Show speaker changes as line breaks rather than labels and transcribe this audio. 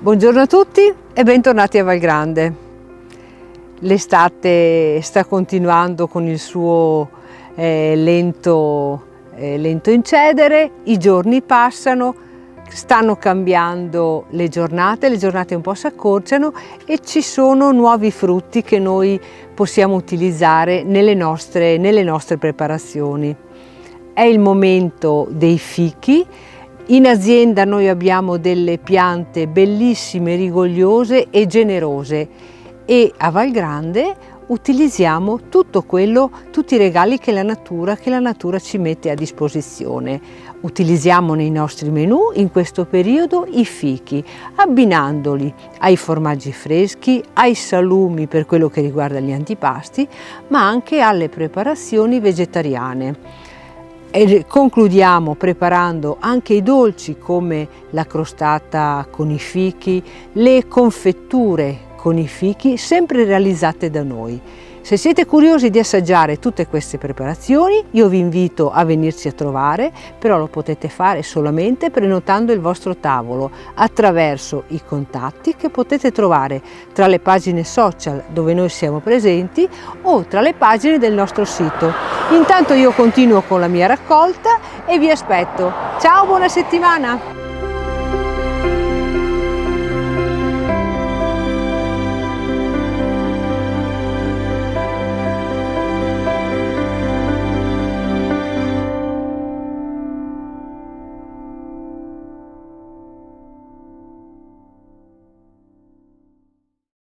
Buongiorno a tutti e bentornati a Valgrande. L'estate sta continuando con il suo lento incedere, i giorni passano, stanno cambiando le giornate un po' si accorciano e ci sono nuovi frutti che noi possiamo utilizzare nelle nostre preparazioni. È il momento dei fichi. In azienda noi abbiamo delle piante bellissime, rigogliose e generose e a Valgrande utilizziamo tutti i regali che la natura ci mette a disposizione. Utilizziamo nei nostri menù in questo periodo i fichi, abbinandoli ai formaggi freschi, ai salumi per quello che riguarda gli antipasti, ma anche alle preparazioni vegetariane. E concludiamo preparando anche i dolci come la crostata con i fichi, le confetture con i fichi, sempre realizzate da noi. Se siete curiosi di assaggiare tutte queste preparazioni, io vi invito a venirci a trovare, però lo potete fare solamente prenotando il vostro tavolo attraverso i contatti che potete trovare tra le pagine social dove noi siamo presenti o tra le pagine del nostro sito. Intanto io continuo con la mia raccolta e vi aspetto. Ciao, buona settimana!